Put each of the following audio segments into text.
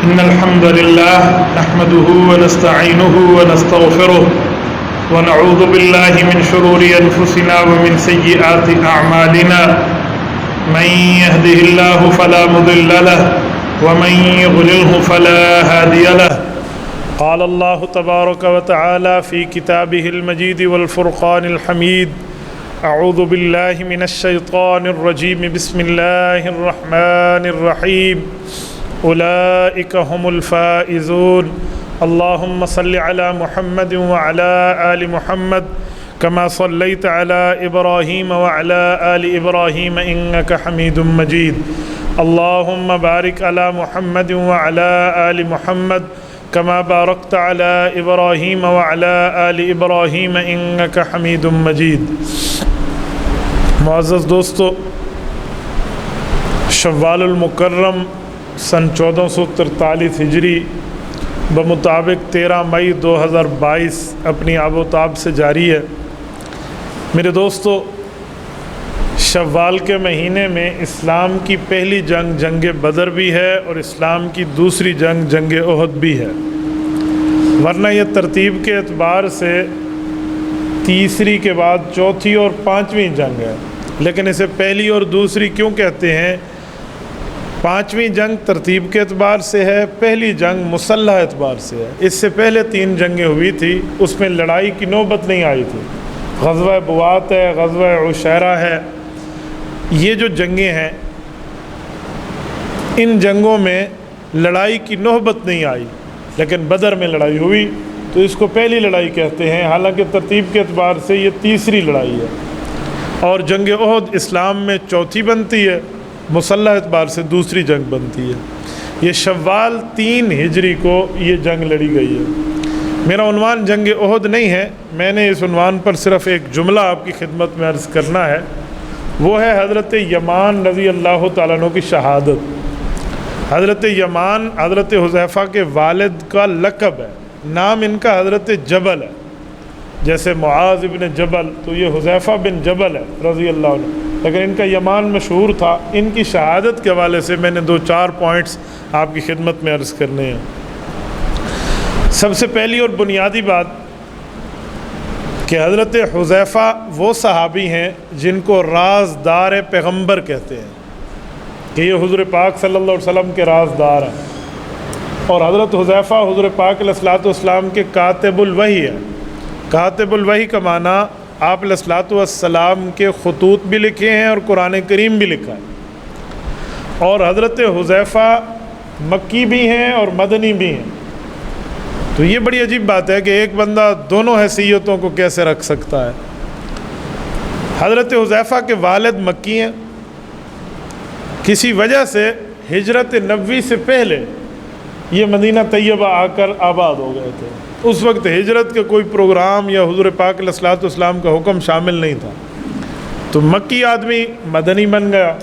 إن الحمد لله نحمده ونستعينه ونستغفره ونعوذ بالله من شرور أنفسنا ومن سيئات أعمالنا من يهده الله فلا مضل له ومن يضلله فلا هادي له قال الله تبارك وتعالى في كتابه المجيد والفرقان الحميد أعوذ بالله من الشيطان الرجيم بسم الله الرحمن الرحيم أولئك هم الفائزون اللهم صل على محمد وعلى آل محمد كما صليت على إبراهيم وعلى آل إبراهيم إنك حميد مجيد اللهم بارك على محمد وعلى آل محمد كما باركت على إبراهيم وعلى آل إبراهيم إنك حميد مجيد. معزز دوستو، شوال المکرم سن 1443 ہجری بمطابق 13 مئی 2022 اپنی آب و تاب سے جاری ہے. میرے دوستو، شوال کے مہینے میں اسلام کی پہلی جنگ جنگ بدر بھی ہے اور اسلام کی دوسری جنگ جنگ احد بھی ہے، ورنہ یہ ترتیب کے اعتبار سے تیسری کے بعد چوتھی اور پانچویں جنگ ہے. لیکن اسے پہلی اور دوسری کیوں کہتے ہیں؟ پانچویں جنگ ترتیب کے اعتبار سے ہے، پہلی جنگ مسلح اعتبار سے ہے. اس سے پہلے 3 جنگیں ہوئی تھی، اس میں لڑائی کی نوبت نہیں آئی تھی. غزوہ بوات ہے، غزوہ عشیرہ ہے. یہ جو جنگیں ہیں، ان جنگوں میں لڑائی کی نوبت نہیں آئی، لیکن بدر میں لڑائی ہوئی تو اس کو پہلی لڑائی کہتے ہیں، حالانکہ ترتیب کے اعتبار سے یہ تیسری لڑائی ہے. اور جنگ احد اسلام میں چوتھی بنتی ہے، مسلح اعتبار سے دوسری جنگ بنتی ہے. یہ شوال 3 ہجری کو یہ جنگ لڑی گئی ہے. میرا عنوان جنگ احد نہیں ہے، میں نے اس عنوان پر صرف ایک جملہ آپ کی خدمت میں عرض کرنا ہے. وہ ہے حضرت یمان رضی اللہ تعالیٰ عنہ کی شہادت. حضرت یمان حضرت حذیفہ کے والد کا لقب ہے، نام ان کا حضرت جبل ہے. جیسے معاذ ابن جبل تو یہ حذیفہ بن جبل ہے رضی اللہ عنہ، لیکن ان کا یمان مشہور تھا. ان کی شہادت کے حوالے سے میں نے 2-4 پوائنٹس آپ کی خدمت میں عرض کرنے ہیں. سب سے پہلی اور بنیادی بات کہ حضرت حذیفہ وہ صحابی ہیں جن کو رازدار پیغمبر کہتے ہیں، کہ یہ حضور پاک صلی اللہ علیہ وسلم کے رازدار ہیں. اور حضرت حذیفہ حضور پاک علیہ الصلوۃ والسلام کے کاتب الوحی ہیں. کاتب الوحی کا معنی آپ علیہ الصلوۃ والسلام کے خطوط بھی لکھے ہیں اور قرآن کریم بھی لکھا ہے. اور حضرت حذیفہ مکی بھی ہیں اور مدنی بھی ہیں. تو یہ بڑی عجیب بات ہے کہ ایک بندہ دونوں حیثیتوں کو کیسے رکھ سکتا ہے. حضرت حذیفہ کے والد مکی ہیں، کسی وجہ سے ہجرت نبوی سے پہلے یہ مدینہ طیبہ آ کر آباد ہو گئے تھے. اس وقت ہجرت کا کوئی پروگرام یا حضور پاک علیہ الصلوۃ والسلام کا حکم شامل نہیں تھا. تو مکی آدمی مدنی بن گیا.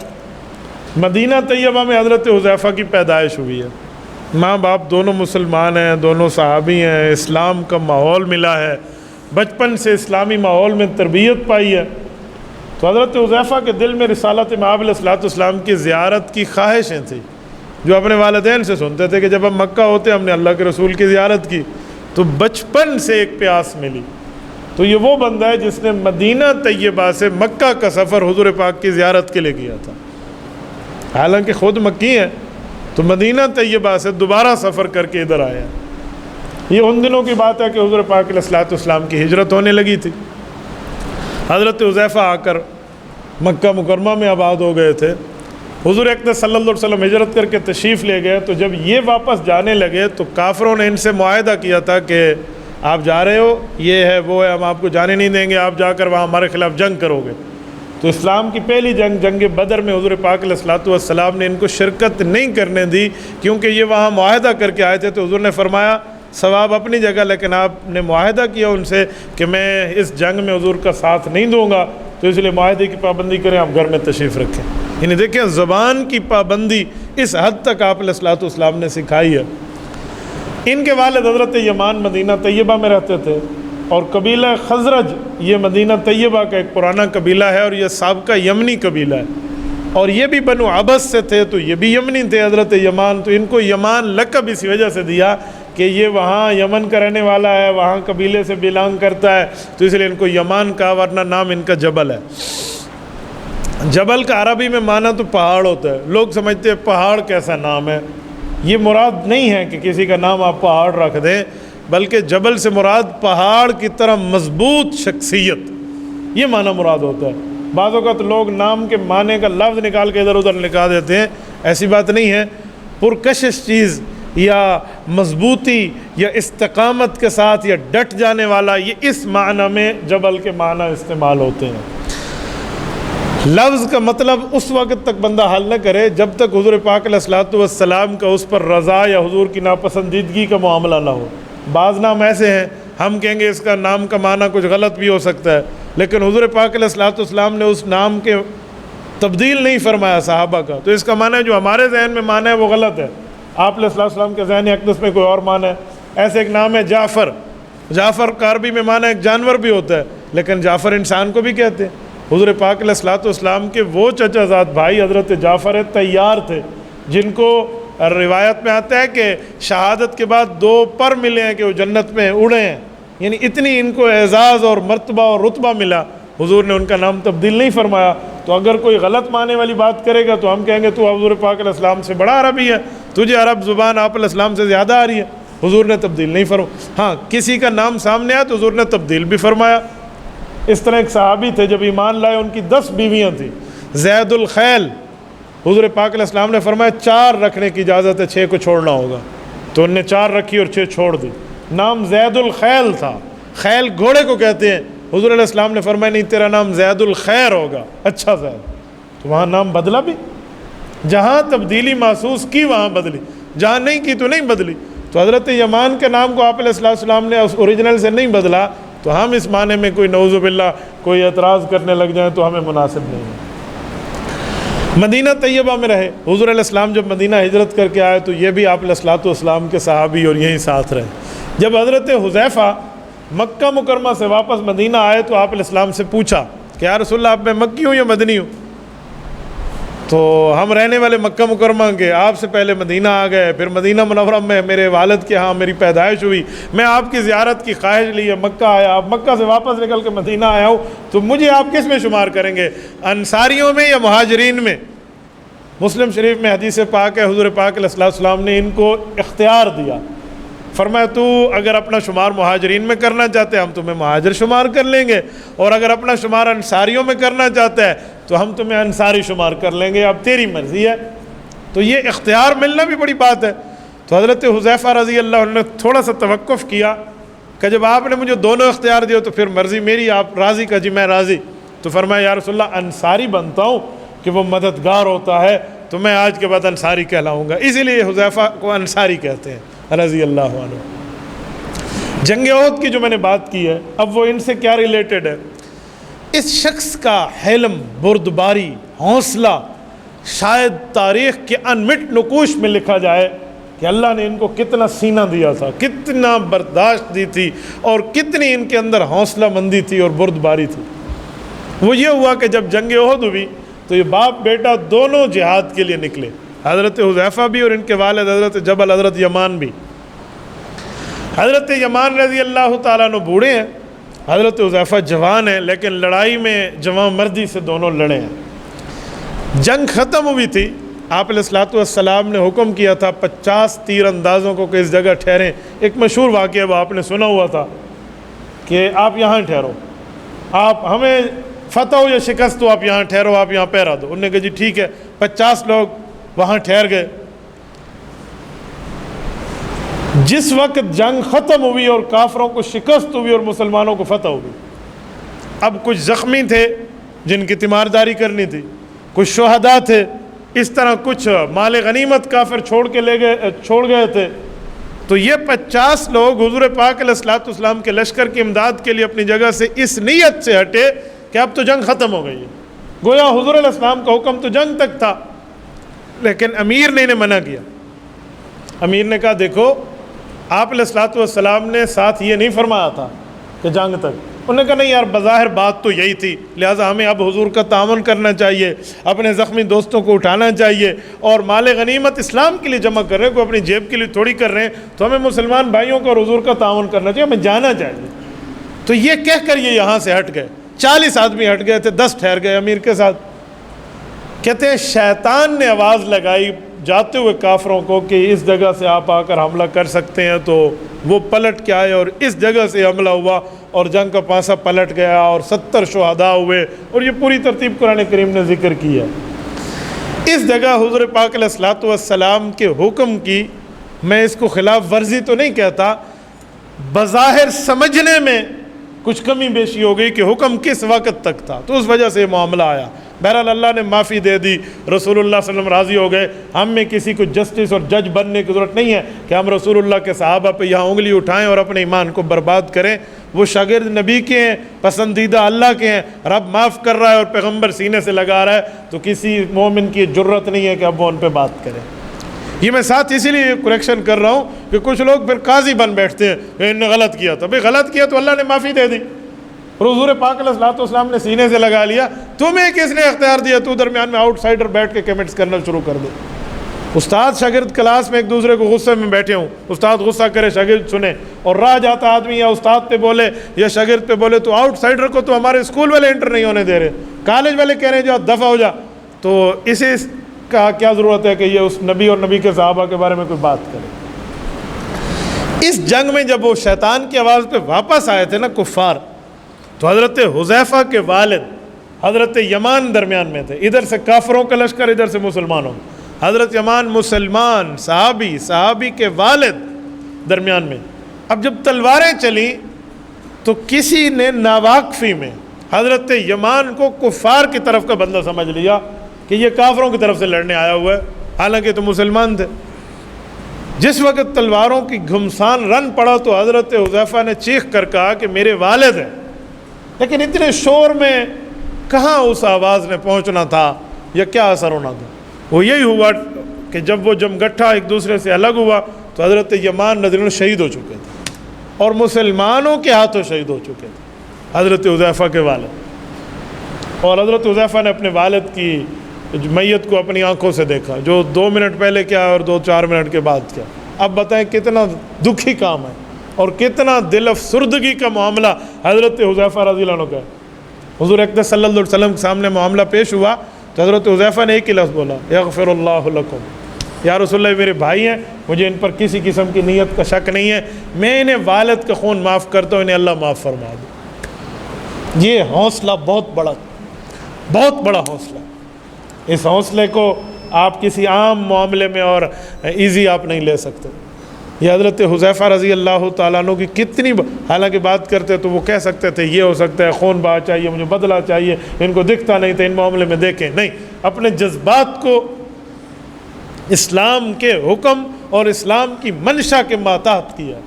مدینہ طیبہ میں حضرت حذیفہ کی پیدائش ہوئی ہے. ماں باپ دونوں مسلمان ہیں، دونوں صحابی ہیں، اسلام کا ماحول ملا ہے، بچپن سے اسلامی ماحول میں تربیت پائی ہے. تو حضرت حذیفہ کے دل میں رسالت مآب علیہ الصلوۃ والسلام کی زیارت کی خواہشیں تھیں، جو اپنے والدین سے سنتے تھے کہ جب ہم مکہ ہوتے ہم نے اللہ کے رسول کی زیارت کی. تو بچپن سے ایک پیاس ملی. تو یہ وہ بندہ ہے جس نے مدینہ طیبہ سے مکہ کا سفر حضور پاک کی زیارت کے لیے کیا تھا. حالانکہ خود مکی ہے تو مدینہ طیبہ سے دوبارہ سفر کر کے ادھر آیا. یہ ان دنوں کی بات ہے کہ حضور پاک علیہ الصلوۃ والسلام کی ہجرت ہونے لگی تھی. حضرت حذیفہ آ کر مکہ مکرمہ میں آباد ہو گئے تھے. حضور اکرم صلی اللہ علیہ وسلم ہجرت کر کے تشریف لے گئے. تو جب یہ واپس جانے لگے تو کافروں نے ان سے معاہدہ کیا تھا کہ آپ جا رہے ہو، یہ ہے وہ ہے، ہم آپ کو جانے نہیں دیں گے، آپ جا کر وہاں ہمارے خلاف جنگ کرو گے. تو اسلام کی پہلی جنگ جنگ بدر میں حضور پاک علیہ الصلوۃ والسلام نے ان کو شرکت نہیں کرنے دی، کیونکہ یہ وہاں معاہدہ کر کے آئے تھے. تو حضور نے فرمایا ثواب اپنی جگہ، لیکن آپ نے معاہدہ کیا ان سے کہ میں اس جنگ میں حضور کا ساتھ نہیں دوں گا، تو اس لیے معاہدے کی پابندی کریں، آپ گھر میں تشریف رکھیں. یعنی دیکھیں زبان کی پابندی اس حد تک آپ علیہ الصلوۃ والسلام نے سکھائی ہے. ان کے والد حضرت یمان مدینہ طیبہ میں رہتے تھے، اور قبیلہ خزرج یہ مدینہ طیبہ کا ایک پرانا قبیلہ ہے، اور یہ سابقہ یمنی قبیلہ ہے. اور یہ بھی بنو عبس سے تھے، تو یہ بھی یمنی تھے حضرت یمان، تو ان کو یمان لقب اسی وجہ سے دیا کہ یہ وہاں یمن کا رہنے والا ہے، وہاں قبیلے سے بلانگ کرتا ہے، تو اس لیے ان کو یمان کا، ورنہ نام ان کا جبل ہے۔ جبل کا عربی میں معنی تو پہاڑ ہوتا ہے، لوگ سمجھتے ہیں پہاڑ کیسا نام ہے، یہ مراد نہیں ہے کہ کسی کا نام آپ پہاڑ رکھ دیں، بلکہ جبل سے مراد پہاڑ کی طرح مضبوط شخصیت، یہ معنی مراد ہوتا ہے۔ بعض اوقات لوگ نام کے معنی کا لفظ نکال کے ادھر ادھر لکھا دیتے ہیں، ایسی بات نہیں ہے۔ پرکشش چیز یا مضبوطی یا استقامت کے ساتھ یا ڈٹ جانے والا، یہ اس معنی میں جبل کے معنی استعمال ہوتے ہیں۔ لفظ کا مطلب اس وقت تک بندہ حل نہ کرے جب تک حضور پاک علیہ الصلوۃ والسلام کا اس پر رضا یا حضور کی ناپسندیدگی کا معاملہ نہ ہو۔ بعض نام ایسے ہیں ہم کہیں گے اس کا نام کا معنی کچھ غلط بھی ہو سکتا ہے، لیکن حضور پاک علیہ الصلوۃ والسلام نے اس نام کے تبدیل نہیں فرمایا صحابہ کا، تو اس کا معنی ہے جو ہمارے ذہن میں معنی ہے وہ غلط ہے، آپ علیہ الصلوۃ والسلام کے ذہن اقدس میں کوئی اور معنی ہے۔ ایسے ایک نام ہے جعفر، جعفر کا عربی میں معنی ایک جانور بھی ہوتا ہے، لیکن جعفر انسان کو بھی کہتے ہیں۔ حضور پاک علیہ الصلوۃ والسلام کے وہ چچا زاد بھائی حضرت جعفر طیار تھے، جن کو روایت میں آتا ہے کہ شہادت کے بعد 2 پر ملے ہیں کہ وہ جنت میں اڑے ہیں، یعنی اتنی ان کو اعزاز اور مرتبہ اور رتبہ ملا، حضور نے ان کا نام تبدیل نہیں فرمایا۔ تو اگر کوئی غلط معنی والی بات کرے گا تو ہم کہیں گے تو حضور پاک علیہ السلام سے بڑا عربی ہے، تجھے عرب زبان آپ علیہ السلام سے زیادہ آ رہی ہے، حضور نے تبدیل نہیں فرمایا۔ ہاں کسی کا نام سامنے آیا تو حضور نے تبدیل بھی فرمایا۔ اس طرح ایک صحابی تھے جب ایمان لائے، ان کی 10 بیویاں تھیں، زید الخیل، حضور پاک علیہ السلام نے فرمایا 4 رکھنے کی اجازت ہے، 6 کو چھوڑنا ہوگا، تو ان نے 4 رکھی اور 6 چھوڑ دی۔ نام زید الخیل تھا، خیل گھوڑے کو کہتے ہیں، حضور علیہ السلام نے فرمایا نہیں تیرا نام زید الخیر ہوگا، اچھا زید، تو وہاں نام بدلا بھی، جہاں تبدیلی محسوس کی وہاں بدلی، جہاں نہیں کی تو نہیں بدلی۔ تو حضرت یمان کے نام کو آپ علیہ السلام نے اس اوریجنل سے نہیں بدلا، تو ہم اس معنی میں کوئی نعوذ باللہ کوئی اعتراض کرنے لگ جائیں تو ہمیں مناسب نہیں ہے۔ مدینہ طیبہ میں رہے، حضور علیہ السلام جب مدینہ ہجرت کر کے آئے تو یہ بھی آپ علیہ السلام کے صحابی اور یہیں ساتھ رہے۔ جب حضرت حذیفہ مکہ مکرمہ سے واپس مدینہ آئے تو آپ علیہ السلام سے پوچھا کہ یا رسول اللہ اب میں مکی ہوں یا مدنی ہوں؟ تو ہم رہنے والے مکہ مکرمہ کے، آپ سے پہلے مدینہ آ گئے، پھر مدینہ منورہ میں میرے والد کے ہاں میری پیدائش ہوئی، میں آپ کی زیارت کی خواہش لیے مکہ آیا، اب مکہ سے واپس نکل کے مدینہ آیا ہوں، تو مجھے آپ کس میں شمار کریں گے، انصاریوں میں یا مہاجرین میں؟ مسلم شریف میں حدیث پاک ہے، حضور پاک علیہ السلام نے ان کو اختیار دیا، فرمایا تو اگر اپنا شمار مہاجرین میں کرنا چاہتے ہیں ہم تمہیں مہاجر شمار کر لیں گے، اور اگر اپنا شمار انصاریوں میں کرنا چاہتا ہے تو ہم تمہیں انصاری شمار کر لیں گے، اب تیری مرضی ہے۔ تو یہ اختیار ملنا بھی بڑی بات ہے۔ تو حضرت حذیفہ رضی اللہ عنہ نے تھوڑا سا توقف کیا کہ جب آپ نے مجھے دونوں اختیار دیے تو پھر مرضی میری، آپ راضی کا جی میں راضی۔ تو فرمایا یا رسول اللہ انصاری بنتا ہوں کہ وہ مددگار ہوتا ہے، تو میں آج کے بعد انصاری کہلاؤں گا، اسی لیے حذیفہ کو انصاری کہتے ہیں رضی اللہ عنہ۔ جنگ احد کی جو میں نے بات کی ہے، اب وہ ان سے کیا ریلیٹڈ ہے؟ اس شخص کا حلم، بردباری، حوصلہ شاید تاریخ کے انمٹ نقوش میں لکھا جائے کہ اللہ نے ان کو کتنا سینہ دیا تھا، کتنا برداشت دی تھی، اور کتنی ان کے اندر حوصلہ مندی تھی اور بردباری تھی۔ وہ یہ ہوا کہ جب جنگ احد ہوئی تو یہ باپ بیٹا دونوں جہاد کے لیے نکلے، حضرت حذیفہ بھی اور ان کے والد حضرت جبل حضرت یمان بھی۔ حضرت یمان رضی اللہ تعالیٰ عنہ بوڑھے ہیں، حضرت حذیفہ جوان ہیں، لیکن لڑائی میں جوان مردی سے دونوں لڑے ہیں۔ جنگ ختم ہوئی تھی، آپ علیہ السلام نے حکم کیا تھا 50 تیر اندازوں کو کہ اس جگہ ٹھہریں۔ ایک مشہور واقعہ وہ آپ نے سنا ہوا تھا کہ آپ یہاں ٹھہرو، آپ ہمیں فتح ہو یا شکست ہو آپ یہاں ٹھہرو، آپ یہاں پہرا دو۔ انہوں نے کہا جی ٹھیک ہے، 50 لوگ وہاں ٹھہر گئے۔ جس وقت جنگ ختم ہوئی اور کافروں کو شکست ہوئی اور مسلمانوں کو فتح ہوئی، اب کچھ زخمی تھے جن کی تیمارداری کرنی تھی، کچھ شہداء تھے، اس طرح کچھ مال غنیمت کافر چھوڑ گئے تھے۔ تو یہ 50 لوگ حضور پاک علیہ السلام کے لشکر کی امداد کے لیے اپنی جگہ سے اس نیت سے ہٹے کہ اب تو جنگ ختم ہو گئی ہے، گویا حضور علیہ السلام کا حکم تو جنگ تک تھا، لیکن امیر نے انہیں منع کیا۔ امیر نے کہا دیکھو آپ علیہ السلام نے ساتھ یہ نہیں فرمایا تھا کہ جنگ تک، انہوں نے کہا نہیں یار بظاہر بات تو یہی تھی، لہٰذا ہمیں اب حضور کا تعاون کرنا چاہیے، اپنے زخمی دوستوں کو اٹھانا چاہیے، اور مال غنیمت اسلام کے لیے جمع کر رہے ہیں، کوئی اپنی جیب کے لیے تھوڑی کر رہے ہیں، تو ہمیں مسلمان بھائیوں کو اور حضور کا تعاون کرنا چاہیے، ہمیں جانا چاہیے۔ تو یہ کہہ کر یہ یہاں سے ہٹ گئے، 40 آدمی ہٹ گئے تھے، 10 ٹھہر گئے امیر کے ساتھ۔ کہتے ہیں شیطان نے آواز لگائی جاتے ہوئے کافروں کو کہ اس جگہ سے آپ آ کر حملہ کر سکتے ہیں، تو وہ پلٹ کے آئے اور اس جگہ سے حملہ ہوا اور جنگ کا پانسا پلٹ گیا اور 70 شہداء ہوئے، اور یہ پوری ترتیب قرآن کریم نے ذکر کی ہے۔ اس جگہ حضور پاک علیہ الصلوۃ والسلام کے حکم کی، میں اس کو خلاف ورزی تو نہیں کہتا، بظاہر سمجھنے میں کچھ کمی بیشی ہو گئی کہ حکم کس وقت تک تھا، تو اس وجہ سے یہ معاملہ آیا۔ بہرحال اللہ نے معافی دے دی، رسول اللہ صلی اللہ علیہ وسلم راضی ہو گئے۔ ہم میں کسی کو جسٹس اور جج بننے کی ضرورت نہیں ہے کہ ہم رسول اللہ کے صحابہ پہ یہاں انگلی اٹھائیں اور اپنے ایمان کو برباد کریں۔ وہ شاگرد نبی کے ہیں، پسندیدہ اللہ کے ہیں، رب معاف کر رہا ہے اور پیغمبر سینے سے لگا رہا ہے، تو کسی مومن کی جرت نہیں ہے کہ اب وہ ان پہ بات کرے۔ یہ میں ساتھ اسی لیے کریکشن کر رہا ہوں کہ کچھ لوگ پھر قاضی بن بیٹھتے ہیں کہ انہوں نے غلط کیا تھا۔ بھئی غلط کیا تو اللہ نے معافی دے دی، حضور پاک علیہ الصلوۃ والسلام نے سینے سے لگا لیا، تمہیں کس نے اختیار دیا تو درمیان میں آؤٹ سائڈر بیٹھ کے کمنٹس کرنا شروع کر دو۔ استاد شاگرد کلاس میں ایک دوسرے کو غصے میں بیٹھے ہوں، استاد غصہ کرے شاگرد سنے، اور راہ جاتا آدمی یا استاد پہ بولے یا شاگرد پہ بولے تو آؤٹ سائڈر کو تو ہمارے اسکول والے انٹر نہیں ہونے دے رہے، کالج والے کہہ رہے ہیں جو دفع ہو جا، تو اسے کا کیا ضرورت ہے کہ یہ اس نبی اور نبی کے صحابہ کے بارے میں کوئی بات کرے۔ اس جنگ میں جب وہ شیطان کی آواز پہ واپس آئے تھے نا کفار، تو حضرت حذیفہ کے والد حضرت یمان درمیان میں تھے، ادھر سے کافروں کا لشکر، ادھر سے مسلمانوں۔ حضرت یمان مسلمان صحابی کے والد درمیان میں۔ اب جب تلواریں چلیں تو کسی نے ناواقفی میں حضرت یمان کو کفار کی طرف کا بندہ سمجھ لیا کہ یہ کافروں کی طرف سے لڑنے آیا ہوا ہے، حالانکہ تو مسلمان تھے۔ جس وقت تلواروں کی گھمسان رن پڑا تو حضرت حذیفہ نے چیخ کر کہا کہ میرے والد ہیں، لیکن اتنے شور میں کہاں اس آواز نے پہنچنا تھا یا کیا اثر ہونا تھا۔ وہ یہی ہوا کہ جب وہ جمگٹھا ایک دوسرے سے الگ ہوا تو حضرت یمان نذرین شہید ہو چکے تھے اور مسلمانوں کے ہاتھوں شہید ہو چکے تھے حضرت حذیفہ کے والد۔ اور حضرت حذیفہ نے اپنے والد کی میت کو اپنی آنکھوں سے دیکھا، جو 2 منٹ پہلے کیا اور 2-4 منٹ کے بعد کیا۔ اب بتائیں کتنا دکھی کام ہے اور کتنا دل افسردگی کا معاملہ حضرت حذیفہ رضی اللہ عنہ کا ہے۔ حضور اکرم صلی اللہ علیہ وسلم کے سامنے معاملہ پیش ہوا تو حضرت حذیفہ نے ایک ہی لفظ بولا، یغفر اللہ لکم، یا رسول اللہ میرے بھائی ہیں، مجھے ان پر کسی قسم کی نیت کا شک نہیں ہے، میں انہیں والد کا خون معاف کرتا ہوں، انہیں اللہ معاف فرما دے۔ یہ حوصلہ بہت بڑا حوصلہ، اس حوصلے کو آپ کسی عام معاملے میں اور ایزی آپ نہیں لے سکتے۔ یہ حضرت حذیفہ رضی اللہ تعالیٰ عنہ کی کتنی حالانکہ بات کرتے تو وہ کہہ سکتے تھے یہ ہو سکتا ہے خون بہا چاہیے، مجھے بدلہ چاہیے، ان کو دکھتا نہیں تھا ان معاملے میں دیکھیں، نہیں، اپنے جذبات کو اسلام کے حکم اور اسلام کی منشا کے ماتحت کیا۔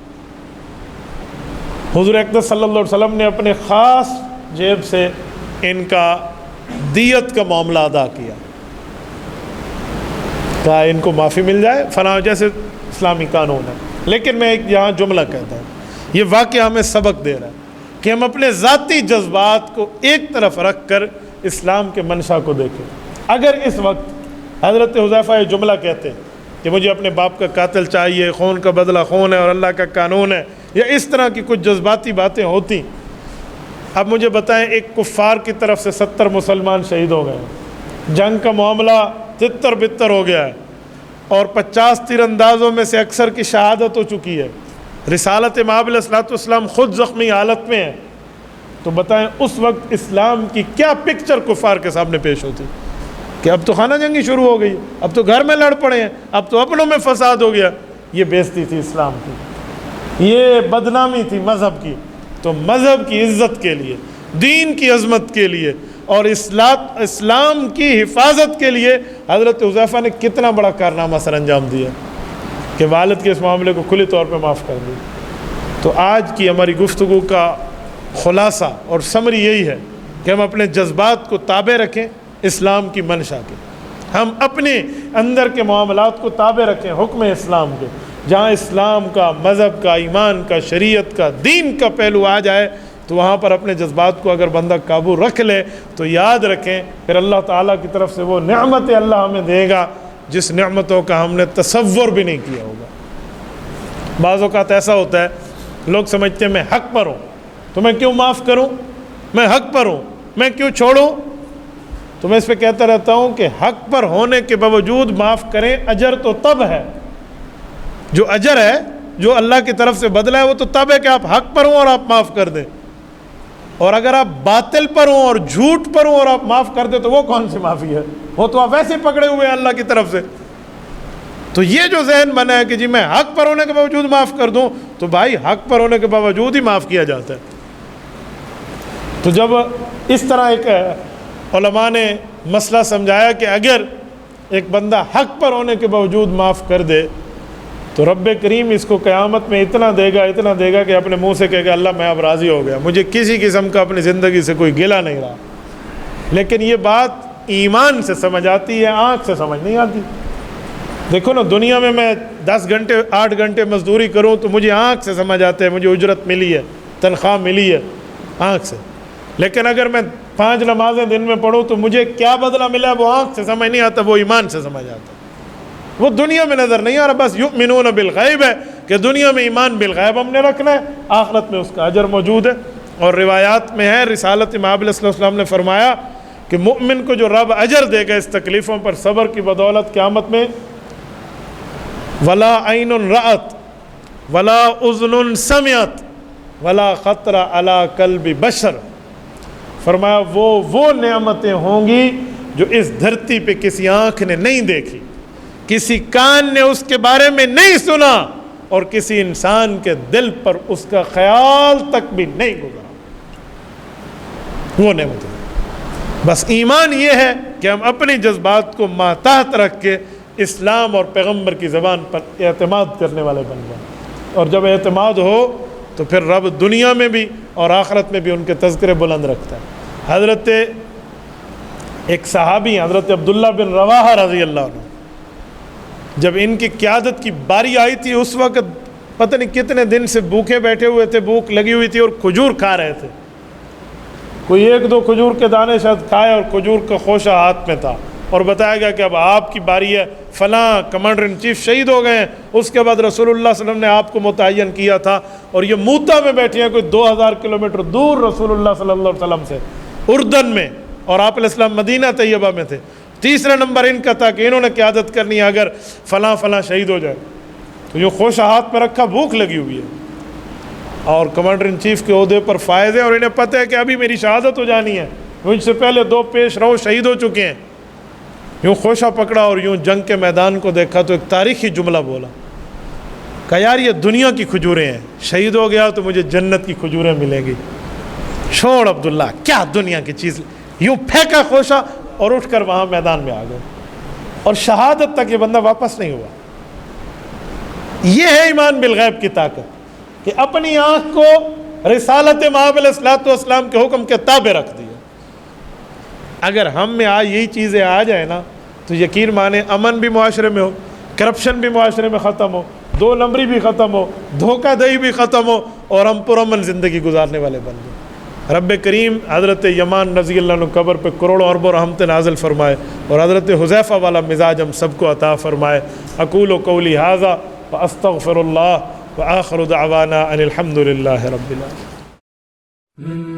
حضور اکرم صلی اللہ علیہ وسلم نے اپنے خاص جیب سے ان کا دیت کا معاملہ ادا کیا، کہا ان کو معافی مل جائے فلاں، جیسے اسلامی قانون ہے۔ لیکن میں ایک یہاں جملہ کہتا ہوں، یہ واقعہ ہمیں سبق دے رہا ہے کہ ہم اپنے ذاتی جذبات کو ایک طرف رکھ کر اسلام کے منشا کو دیکھیں۔ اگر اس وقت حضرت حذیفہ یہ جملہ کہتے کہ مجھے اپنے باپ کا قاتل چاہیے، خون کا بدلہ خون ہے اور اللہ کا قانون ہے، یا اس طرح کی کچھ جذباتی باتیں ہوتی، اب مجھے بتائیں ایک کفار کی طرف سے 70 مسلمان شہید ہو گئے، جنگ کا معاملہ تتر بتر ہو گیا ہے، اور 50 تیر اندازوں میں سے اکثر کی شہادت ہو چکی ہے، رسالت مآب علیہ الصلوۃ والسلام خود زخمی حالت میں ہے، تو بتائیں اس وقت اسلام کی کیا پکچر کفار کے سامنے پیش ہوتی کہ اب تو خانہ جنگی شروع ہو گئی، اب تو گھر میں لڑ پڑے ہیں، اب تو اپنوں میں فساد ہو گیا۔ یہ بے عزتی تھی اسلام کی، یہ بدنامی تھی مذہب کی۔ تو مذہب کی عزت کے لیے، دین کی عظمت کے لیے اور اسلام کی حفاظت کے لیے حضرت حذیفہ نے کتنا بڑا کارنامہ سر انجام دیا کہ والد کے اس معاملے کو کھلی طور پہ معاف کر دیا۔ تو آج کی ہماری گفتگو کا خلاصہ اور سمری یہی ہے کہ ہم اپنے جذبات کو تابع رکھیں اسلام کی منشا کے، ہم اپنے اندر کے معاملات کو تابع رکھیں حکم اسلام کے، جہاں اسلام کا، مذہب کا، ایمان کا، شریعت کا، دین کا پہلو آ جائے تو وہاں پر اپنے جذبات کو اگر بندہ قابو رکھ لے تو یاد رکھیں پھر اللہ تعالیٰ کی طرف سے وہ نعمت اللہ ہمیں دے گا جس نعمتوں کا ہم نے تصور بھی نہیں کیا ہوگا۔ بعض اوقات ایسا ہوتا ہے لوگ سمجھتے ہیں میں حق پر ہوں تو میں کیوں معاف کروں، میں حق پر ہوں میں کیوں چھوڑوں۔ تو میں اس پہ کہتا رہتا ہوں کہ حق پر ہونے کے باوجود معاف کریں، اجر تو تب ہے، جو اجر ہے جو اللہ کی طرف سے بدلہ ہے وہ تو تب ہے کہ آپ حق پر ہوں اور آپ معاف کر دیں، اور اگر آپ باطل پر ہوں اور جھوٹ پر ہوں اور آپ معاف کر دیں تو وہ کون سی معافی ہے، وہ تو آپ ویسے پکڑے ہوئے ہیں اللہ کی طرف سے۔ تو یہ جو ذہن بنا ہے کہ جی میں حق پر ہونے کے باوجود معاف کر دوں، تو بھائی حق پر ہونے کے باوجود ہی معاف کیا جاتا ہے۔ تو جب اس طرح ایک علماء نے مسئلہ سمجھایا کہ اگر ایک بندہ حق پر ہونے کے باوجود معاف کر دے تو رب کریم اس کو قیامت میں اتنا دے گا کہ اپنے منہ سے کہے گا اللہ میں اب راضی ہو گیا، مجھے کسی قسم کا اپنی زندگی سے کوئی گلہ نہیں رہا۔ لیکن یہ بات ایمان سے سمجھ آتی ہے، آنکھ سے سمجھ نہیں آتی۔ دیکھو نا، دنیا میں 10 گھنٹے 8 گھنٹے مزدوری کروں تو مجھے آنکھ سے سمجھ آتا ہے مجھے اجرت ملی ہے، تنخواہ ملی ہے آنکھ سے، لیکن اگر میں 5 نمازیں دن میں پڑھوں تو مجھے کیا بدلہ ملا وہ آنکھ سے سمجھ نہیں آتا، وہ ایمان سے سمجھ آتا ہے۔ وہ دنیا میں نظر نہیں آ رہا، بس یؤمنون بالغیب ہے کہ دنیا میں ایمان بالغیب ہم نے رکھنا ہے، آخرت میں اس کا اجر موجود ہے۔ اور روایات میں ہے رسالت امام علیہ السلام نے فرمایا کہ مؤمن کو جو رب اجر دے گا اس تکلیفوں پر صبر کی بدولت قیامت میں، ولا عین رأت ولا اذن سمعت ولا خطر علی قلب بشر، فرمایا وہ نعمتیں ہوں گی جو اس دھرتی پہ کسی آنکھ نے نہیں دیکھی، کسی کان نے اس کے بارے میں نہیں سنا، اور کسی انسان کے دل پر اس کا خیال تک بھی نہیں گزرا۔ وہ نعمتیں، بس ایمان یہ ہے کہ ہم اپنی جذبات کو ماتحت رکھ کے اسلام اور پیغمبر کی زبان پر اعتماد کرنے والے بن جائیں، اور جب اعتماد ہو تو پھر رب دنیا میں بھی اور آخرت میں بھی ان کے تذکرے بلند رکھتا ہے۔ حضرت ایک صحابی حضرت عبداللہ بن رواحہ رضی اللہ عنہ، جب ان کی قیادت کی باری آئی تھی اس وقت پتہ نہیں کتنے دن سے بھوکے بیٹھے ہوئے تھے، بھوک لگی ہوئی تھی اور کھجور کھا رہے تھے، کوئی 1-2 کھجور کے دانے شاید کھائے اور کھجور کا خوشہ ہاتھ میں تھا، اور بتایا گیا کہ اب آپ کی باری ہے، فلاں کمانڈر ان چیف شہید ہو گئے ہیں۔ اس کے بعد رسول اللہ صلی اللہ علیہ وسلم نے آپ کو متعین کیا تھا، اور یہ موتا میں بیٹھے ہیں کوئی 2000 کلومیٹر دور رسول اللہ صلی اللہ علیہ وسلم سے، اردن میں، اور آپ علیہ السلام مدینہ طیبہ میں تھے۔ تیسرا نمبر ان کا تھا کہ انہوں نے قیادت کرنی ہے، اگر فلاں شہید ہو جائے تو یہ خوشہ ہاتھ میں رکھا، بھوک لگی ہوئی ہے، اور کمانڈر ان چیف کے عہدے پر فائز ہیں، اور انہیں پتہ ہے کہ ابھی میری شہادت ہو جانی ہے، مجھ سے پہلے 2 پیش رو شہید ہو چکے ہیں۔ یوں خوشہ پکڑا اور یوں جنگ کے میدان کو دیکھا تو ایک تاریخی جملہ بولا، کہا یار یہ دنیا کی کھجوریں ہیں، شہید ہو گیا تو مجھے جنت کی کھجوریں ملیں گی، چھوڑ عبداللہ کیا دنیا کی چیز، یوں پھینکا خوشہ اور اٹھ کر وہاں میدان میں آ گئے، اور شہادت تک یہ بندہ واپس نہیں ہوا۔ یہ ہے ایمان بالغیب کی طاقت، کہ اپنی آنکھ کو رسالت مآب علیہ الصلوۃ والسلام کے حکم کے تابع رکھ دیا۔ اگر ہم میں یہی چیزیں آ جائیں نا تو یقین مانے امن بھی معاشرے میں ہو، کرپشن بھی معاشرے میں ختم ہو، 2 نمبری بھی ختم ہو، دھوکہ دہی بھی ختم ہو، اور ہم پرامن زندگی گزارنے والے بن جائیں۔ رب کریم حضرت یمان رضی اللہ عنہ قبر پہ کروڑوں اربوں رحمت نازل فرمائے، اور حضرت حذیفہ والا مزاج ہم سب کو عطا فرمائے۔ اقول قولی ھذا واستغفر اللہ وآخر دعوانا ان الحمد للہ رب العالمین۔